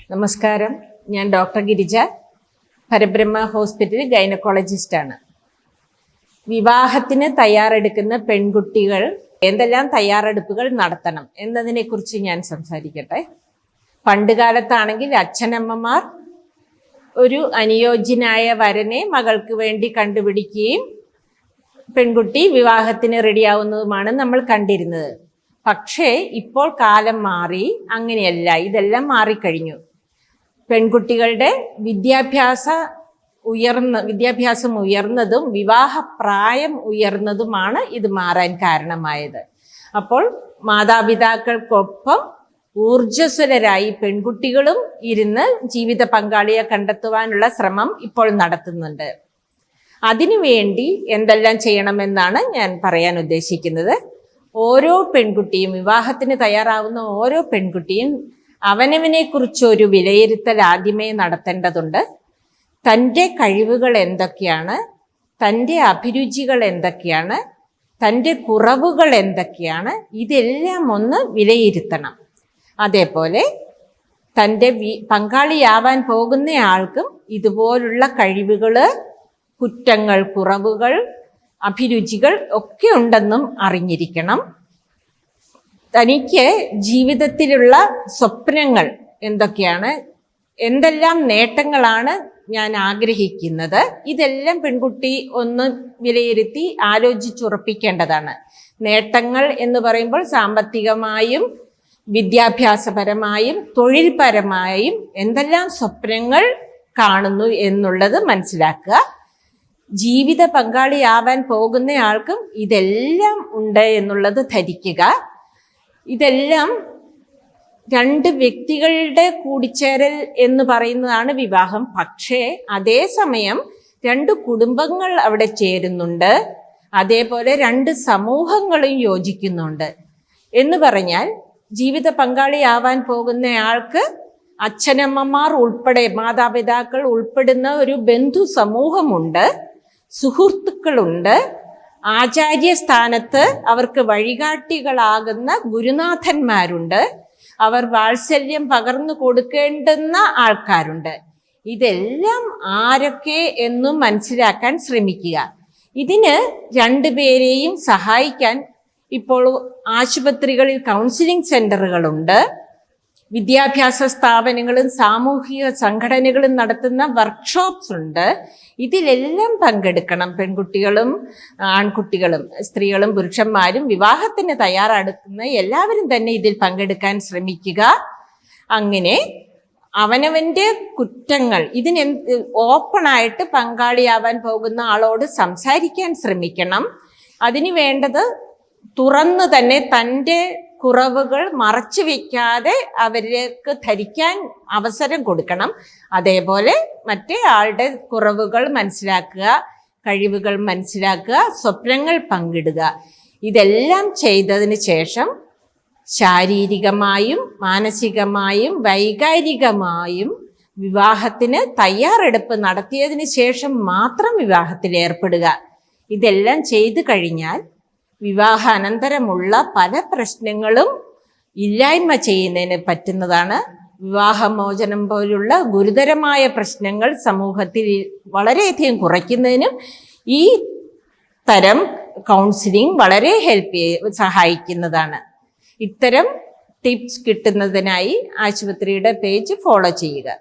നമസ്കാരം, ഞാൻ ഡോക്ടർ ഗിരിജ, പരബ്രഹ്മ ഹോസ്പിറ്റൽ ഗൈനക്കോളജിസ്റ്റാണ്. വിവാഹത്തിന് തയ്യാറെടുക്കുന്ന പെൺകുട്ടികൾ എന്തെല്ലാം തയ്യാറെടുപ്പുകൾ നടത്തണം എന്നതിനെക്കുറിച്ച് ഞാൻ സംസാരിക്കട്ടെ. പണ്ടുകാലത്താണെങ്കിൽ അച്ഛനമ്മമാർ ഒരു അനുയോജ്യനായ വരനെ മകൾക്ക് വേണ്ടി കണ്ടുപിടിക്കുകയും പെൺകുട്ടി വിവാഹത്തിന് റെഡിയാവുന്നതുമാണ് നമ്മൾ കണ്ടിരുന്നത്. പക്ഷേ ഇപ്പോൾ കാലം മാറി, അങ്ങനെയല്ല, ഇതെല്ലാം മാറിക്കഴിഞ്ഞു. പെൺകുട്ടികളുടെ വിദ്യാഭ്യാസം ഉയർന്നതും വിവാഹപ്രായം ഉയർന്നതുമാണ് ഇത് മാറാൻ കാരണമായത്. അപ്പോൾ മാതാപിതാക്കൾക്കൊപ്പം ഊർജ്ജസ്വലരായി പെൺകുട്ടികളും ഇരുന്ന് ജീവിത പങ്കാളിയെ കണ്ടെത്തുവാനുള്ള ശ്രമം ഇപ്പോൾ നടത്തുന്നുണ്ട്. അതിനുവേണ്ടി എന്തെല്ലാം ചെയ്യണമെന്നാണ് ഞാൻ പറയാൻ ഉദ്ദേശിക്കുന്നത്. ഓരോ പെൺകുട്ടിയും, വിവാഹത്തിന് തയ്യാറാവുന്ന ഓരോ പെൺകുട്ടിയും അവനവനെ കുറിച്ചൊരു വിലയിരുത്തൽ ആദ്യമേ നടത്തേണ്ടതുണ്ട്. തൻ്റെ കഴിവുകൾ എന്തൊക്കെയാണ്, തൻ്റെ അഭിരുചികൾ എന്തൊക്കെയാണ്, തൻ്റെ കുറവുകൾ എന്തൊക്കെയാണ്, ഇതെല്ലാം ഒന്ന് വിലയിരുത്തണം. അതേപോലെ തൻ്റെ പങ്കാളിയാവാൻ പോകുന്ന ആൾക്കും ഇതുപോലുള്ള കഴിവുകൾ, കുറ്റങ്ങൾ, കുറവുകൾ, അഭിരുചികൾ ഒക്കെ ഉണ്ടെന്നും അറിഞ്ഞിരിക്കണം. തനിക്ക് ജീവിതത്തിലുള്ള സ്വപ്നങ്ങൾ എന്തൊക്കെയാണ്, എന്തെല്ലാം നേട്ടങ്ങളാണ് ഞാൻ ആഗ്രഹിക്കുന്നത്, ഇതെല്ലാം പെൺകുട്ടി ഒന്ന് വിലയിരുത്തി ആലോചിച്ചുറപ്പിക്കേണ്ടതാണ്. നേട്ടങ്ങൾ എന്ന് പറയുമ്പോൾ സാമ്പത്തികമായും വിദ്യാഭ്യാസപരമായും തൊഴിൽപരമായും എന്തെല്ലാം സ്വപ്നങ്ങൾ കാണുന്നു എന്നുള്ളത് മനസ്സിലാക്കുക. ജീവിത പങ്കാളിയാവാൻ പോകുന്ന ആൾക്കും ഇതെല്ലാം ഉണ്ട് എന്നുള്ളത് ധരിക്കുക. ഇതെല്ലാം രണ്ട് വ്യക്തികളുടെ കൂടിച്ചേരൽ എന്ന് പറയുന്നതാണ് വിവാഹം. പക്ഷേ അതേസമയം രണ്ട് കുടുംബങ്ങൾ അവിടെ ചേരുന്നുണ്ട്, അതേപോലെ രണ്ട് സമൂഹങ്ങളും യോജിക്കുന്നുണ്ട്. എന്ന് പറഞ്ഞാൽ ജീവിത പങ്കാളിയാവാൻ പോകുന്ന ആൾക്ക് അച്ഛനമ്മമാർ ഉൾപ്പെടെ, മാതാപിതാക്കൾ ഉൾപ്പെടുന്ന ഒരു ബന്ധു സമൂഹമുണ്ട്, സുഹൃത്തുക്കളുണ്ട്, ആചാര്യസ്ഥാനത്ത് അവർക്ക് വഴികാട്ടികളാകുന്ന ഗുരുനാഥന്മാരുണ്ട്, അവർ വാത്സല്യം പകർന്നു കൊടുക്കേണ്ടുന്ന ആൾക്കാരുണ്ട്. ഇതെല്ലാം ആരൊക്കെ എന്നും മനസ്സിലാക്കാൻ ശ്രമിക്കുക. ഇതിന് രണ്ടുപേരെയും സഹായിക്കാൻ ഇപ്പോൾ ആശുപത്രികളിൽ കൗൺസിലിംഗ് സെന്ററുകളുണ്ട്, വിദ്യാഭ്യാസ സ്ഥാപനങ്ങളും സാമൂഹിക സംഘടനകളും നടത്തുന്ന വർക്ക്ഷോപ്സ് ഉണ്ട്. ഇതിലെല്ലാം പങ്കെടുക്കണം. പെൺകുട്ടികളും ആൺകുട്ടികളും സ്ത്രീകളും പുരുഷന്മാരും വിവാഹത്തിന് തയ്യാറെടുക്കുന്ന എല്ലാവരും തന്നെ ഇതിൽ പങ്കെടുക്കാൻ ശ്രമിക്കുക. അങ്ങനെ അവനവൻ്റെ കുറ്റങ്ങൾ, ഇതിന് ഓപ്പണായിട്ട് പങ്കാളിയാവാൻ പോകുന്ന ആളോട് സംസാരിക്കാൻ ശ്രമിക്കണം. അതിന് വേണ്ടത് തുറന്നു തന്നെ തൻ്റെ കുറവുകൾ മറച്ചു വെക്കാതെ അവർക്ക് ധരിക്കാൻ അവസരം കൊടുക്കണം. അതേപോലെ മറ്റേ ആളുടെ കുറവുകൾ മനസ്സിലാക്കുക, കഴിവുകൾ മനസ്സിലാക്കുക, സ്വപ്നങ്ങൾ പങ്കിടുക. ഇതെല്ലാം ചെയ്തതിന് ശേഷം ശാരീരികമായും മാനസികമായും വൈകാരികമായും വിവാഹത്തിന് തയ്യാറെടുപ്പ് നടത്തിയതിന് ശേഷം മാത്രം വിവാഹത്തിൽ ഏർപ്പെടുക. ഇതെല്ലാം ചെയ്തു കഴിഞ്ഞാൽ വിവാഹാനന്തരമുള്ള പല പ്രശ്നങ്ങളും ഇല്ലായ്മ ചെയ്യുന്നതിന് പറ്റുന്നതാണ്. വിവാഹമോചനം പോലുള്ള ഗുരുതരമായ പ്രശ്നങ്ങൾ സമൂഹത്തിൽ വളരെയധികം കുറയ്ക്കുന്നതിനും ഈ തരം കൗൺസിലിംഗ് വളരെ സഹായിക്കുന്നതാണ്. ഇത്തരം ടിപ്സ് കിട്ടുന്നതിനായി ആശുപത്രിയുടെ പേജ് ഫോളോ ചെയ്യുക.